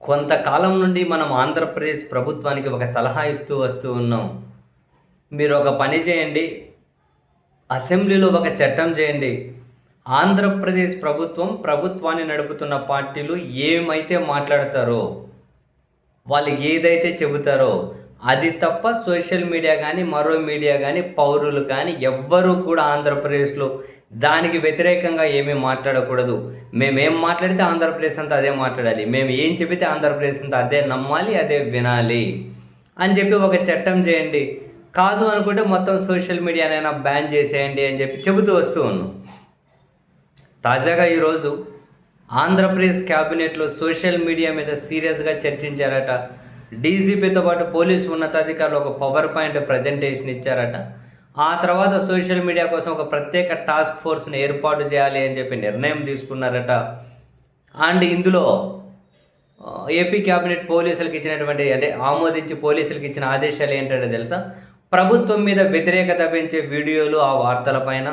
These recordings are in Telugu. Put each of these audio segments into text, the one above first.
కొంతకాలం నుండి మనం ఆంధ్రప్రదేశ్ ప్రభుత్వానికి ఒక సలహా ఇస్తూ వస్తూ ఉన్నాం. మీరు ఒక పని చేయండి. అసెంబ్లీలో ఒక చట్టం చేయండి. ఆంధ్రప్రదేశ్ ప్రభుత్వాన్ని నడుపుతున్న పార్టీలు ఏమైతే మాట్లాడతారో, వాళ్ళు ఏదైతే చెబుతారో అది తప్ప సోషల్ మీడియా గానీ, మరో మీడియా గానీ, పౌరులు కానీ ఎవ్వరూ కూడా ఆంధ్రప్రదేశ్‌లో దానికి వ్యతిరేకంగా ఏమీ మాట్లాడకూడదు. మేమేం మాట్లాడితే ఆంధ్రప్రదేశ్ అంతా అదే మాట్లాడాలి. మేము ఏం చెబితే ఆంధ్రప్రదేశ్ అంతా అదే నమ్మాలి, అదే వినాలి అని చెప్పి ఒక చట్టం చేయండి. కాదు అనుకుంటే మొత్తం సోషల్ మీడియానైనా బ్యాన్ చేసేయండి అని చెప్పి చెబుతూ వస్తూ ఉన్నాం. తాజాగా ఈరోజు ఆంధ్రప్రదేశ్ క్యాబినెట్‌లో సోషల్ మీడియా మీద సీరియస్‌గా చర్చించారట. డీజీపీతో పాటు పోలీసు ఉన్నతాధికారులు ఒక పవర్ పాయింట్ ప్రజెంటేషన్ ఇచ్చారట. ఆ తర్వాత సోషల్ మీడియా కోసం ఒక ప్రత్యేక టాస్క్ ఫోర్స్‌ని ఏర్పాటు చేయాలి అని చెప్పి నిర్ణయం తీసుకున్నారట. అండ్ ఇందులో ఏపీ క్యాబినెట్ పోలీసులకు ఇచ్చినటువంటి ఆమోదించి పోలీసులకు ఇచ్చిన ఆదేశాలు ఏంటంటే తెలుసా? ప్రభుత్వం మీద వ్యతిరేకత పెంచే వీడియోలు ఆ వార్తలపైన,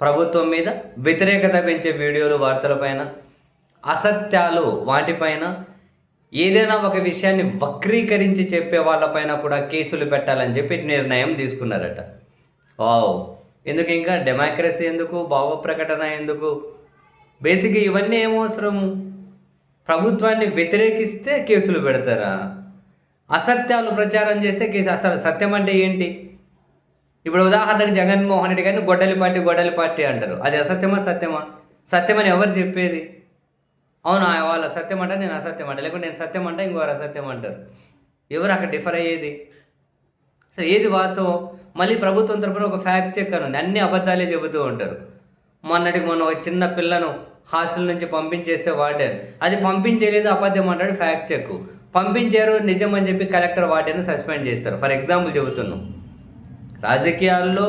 ప్రభుత్వం మీద వ్యతిరేకత పెంచే వీడియోలు వార్తలపైన, అసత్యాలు వాటిపైన, ఏదైనా ఒక విషయాన్ని వక్రీకరించి చెప్పే వాళ్ళపైన కూడా కేసులు పెట్టాలని చెప్పి నిర్ణయం తీసుకున్నారట. వావ్! ఎందుకు ఇంకా డెమోక్రసీ ఎందుకు? భావ ప్రకటన ఎందుకు? బేసిక్‌గా ఇవన్నీ ఏమవసరము? ప్రభుత్వాన్ని వ్యతిరేకిస్తే కేసులు పెడతారా? అసత్యాలు ప్రచారం చేస్తే కేసు. అసలు సత్యం అంటే ఏంటి? ఇప్పుడు ఉదాహరణకు జగన్మోహన్ రెడ్డి గారిని గొడ్డలి పార్టీ అంటారు. అది అసత్యమా? సత్యమా? సత్యమని ఎవరు చెప్పేది? అవును, వాళ్ళ సత్యం అంట, నేను అసత్యం అంట, లేకుంటే నేను సత్యం అంట, ఇంకోరు అసత్యం అంటారు. ఎవరు అక్కడ డిఫర్ అయ్యేది? సో ఏది వాస్తవం? మళ్ళీ ప్రభుత్వం తరపున ఒక ఫ్యాక్ట్ చెక్ అని ఉంది. అన్ని అబద్ధాలే చెబుతూ ఉంటారు. మొన్న ఒక చిన్న పిల్లను హాస్టల్ నుంచి పంపించేస్తే వార్డెన్ అది పంపించలేదు అబద్ధం అంటాడు, ఫ్యాక్ట్ చెక్. పంపించారు నిజం అని చెప్పి కలెక్టర్ వార్డెన్ సస్పెండ్ చేస్తారు. ఫర్ ఎగ్జాంపుల్ చెబుతున్నాం. రాజకీయాల్లో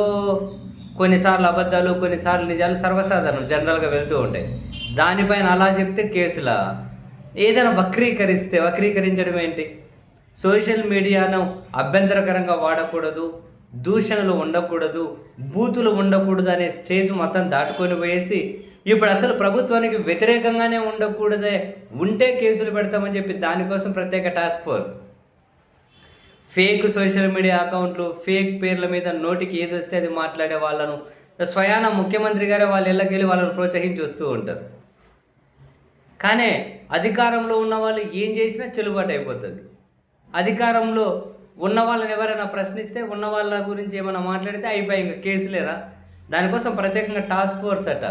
కొన్నిసార్లు అబద్ధాలు, కొన్నిసార్లు నిజాలు సర్వసాధారణం, జనరల్గా వెళ్తూ ఉంటాయి. దానిపైన అలా చెప్తే కేసులా? ఏదైనా వక్రీకరించడం ఏంటి? సోషల్ మీడియాను అభ్యంతరకరంగా వాడకూడదు, దూషణలు ఉండకూడదు, బూతులు ఉండకూడదు అనే స్టేజ్ మొత్తం దాటుకొని పోయేసి ఇప్పుడు అసలు ప్రభుత్వానికి వ్యతిరేకంగానే ఉండకూడదే, ఉంటే కేసులు పెడతామని చెప్పి దానికోసం ప్రత్యేక task force. Fake social media అకౌంట్లు, ఫేక్ పేర్ల మీద నోటికి ఏది వస్తే అది మాట్లాడే వాళ్ళను స్వయాన ముఖ్యమంత్రి గారే వాళ్ళ ఇళ్ళకి వెళ్ళి వాళ్ళని ప్రోత్సహించి వస్తూ ఉంటారు. కానీ అధికారంలో ఉన్న వాళ్ళు ఏం చేసినా చెల్లుబాటు అయిపోతుంది. అధికారంలో ఉన్న వాళ్ళని ఎవరైనా ప్రశ్నిస్తే, ఉన్న వాళ్ళ గురించి ఏమైనా మాట్లాడితే అయిపోయి ఇంకా కేసులేరా? దానికోసం ప్రత్యేకంగా టాస్క్ ఫోర్స్ అట.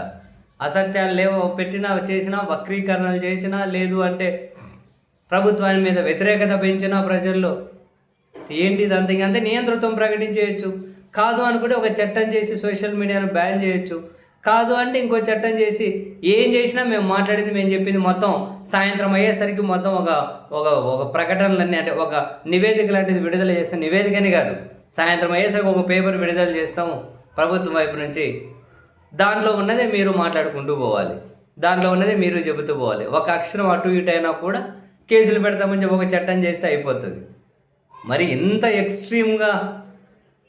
అసత్యాలు లేవో పెట్టినా, చేసినా, వక్రీకరణలు చేసినా, లేదు అంటే ప్రభుత్వాన్ని మీద వ్యతిరేకత పెంచినా ప్రజల్లో ఏంటి ఇదంతా ఇంకంతే నియంతృత్వం ప్రకటించేయచ్చు. కాదు అనుకుంటే ఒక చట్టం చేసి సోషల్ మీడియాను బ్యాన్ చేయొచ్చు. కాదు అంటే ఇంకో చట్టం చేసి ఏం చేసినా మేము మాట్లాడింది, మేము చెప్పింది మొత్తం సాయంత్రం అయ్యేసరికి మొత్తం ఒక ఒక ఒక ప్రకటనలన్నీ అంటే ఒక నివేదిక లాంటిది విడుదల చేస్తాం. నివేదికని కాదు, సాయంత్రం అయ్యేసరికి ఒక పేపర్ విడుదల చేస్తాము ప్రభుత్వం వైపు నుంచి. దాంట్లో ఉన్నదే మీరు మాట్లాడుకుంటూ పోవాలి, దాంట్లో ఉన్నదే మీరు చెబుతూ పోవాలి. ఒక అక్షరం అటు ఇటు అయినా కూడా కేసులు పెడతామని చెప్పి ఒక చట్టం చేస్తే అయిపోతుంది. మరి ఇంత ఎక్స్ట్రీమ్గా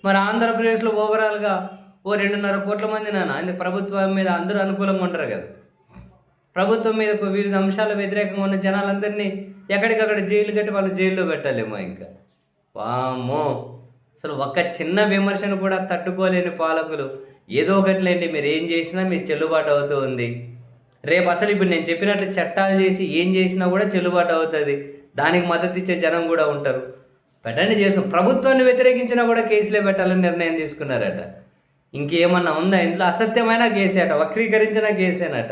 మరి ఆంధ్రప్రదేశ్లో ఓవరాల్గా 2.5 కోట్ల మంది నాన్న ప్రభుత్వం మీద అందరూ అనుకూలంగా ఉంటారు కదా. ప్రభుత్వం మీద వివిధ అంశాల వ్యతిరేకంగా ఉన్న జనాలందరినీ ఎక్కడికక్కడ జైలు కట్టి వాళ్ళు జైల్లో పెట్టాలేమో. ఇంకా వామ్మో, అసలు ఒక్క చిన్న విమర్శను కూడా తట్టుకోలేని పాలకులు ఏదో ఒకట్లేండి, మీరు ఏం చేసినా మీరు చెల్లుబాటు అవుతూ ఉంది. రేపు అసలు ఇప్పుడు నేను చెప్పినట్లు చట్టాలు చేసి ఏం చేసినా కూడా చెల్లుబాటు అవుతుంది. దానికి మద్దతు ఇచ్చే జనం కూడా ఉంటారు. పెట్టండి, చేసిన ప్రభుత్వాన్ని వ్యతిరేకించినా కూడా కేసులే పెట్టాలని నిర్ణయం తీసుకున్నారట. ఇంకేమన్నా ఉందా ఇందులో? అసత్యమైన కేసేట, వక్రీకరించిన కేసేనట.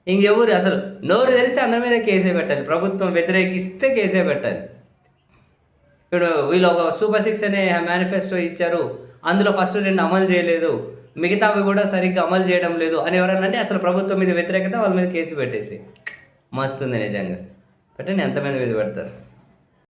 ఇంకెవరు అసలు నోరు తెరిస్తే అందరి మీద కేసే పెట్టాలి. ప్రభుత్వం వ్యతిరేకిస్తే కేసే పెట్టాలి. ఇప్పుడు వీళ్ళు ఒక సూపర్ 6 అనే మేనిఫెస్టో ఇచ్చారు, అందులో ఫస్ట్ 2 అమలు చేయలేదు, మిగతావి కూడా సరిగ్గా అమలు చేయడం లేదు అని ఎవరన్నా అంటే అసలు ప్రభుత్వం మీద వ్యతిరేకత వాళ్ళ మీద కేసు పెట్టేసి మస్తుంది. నిజంగా పెట్టండి, ఎంతమంది మీద పెడతారు?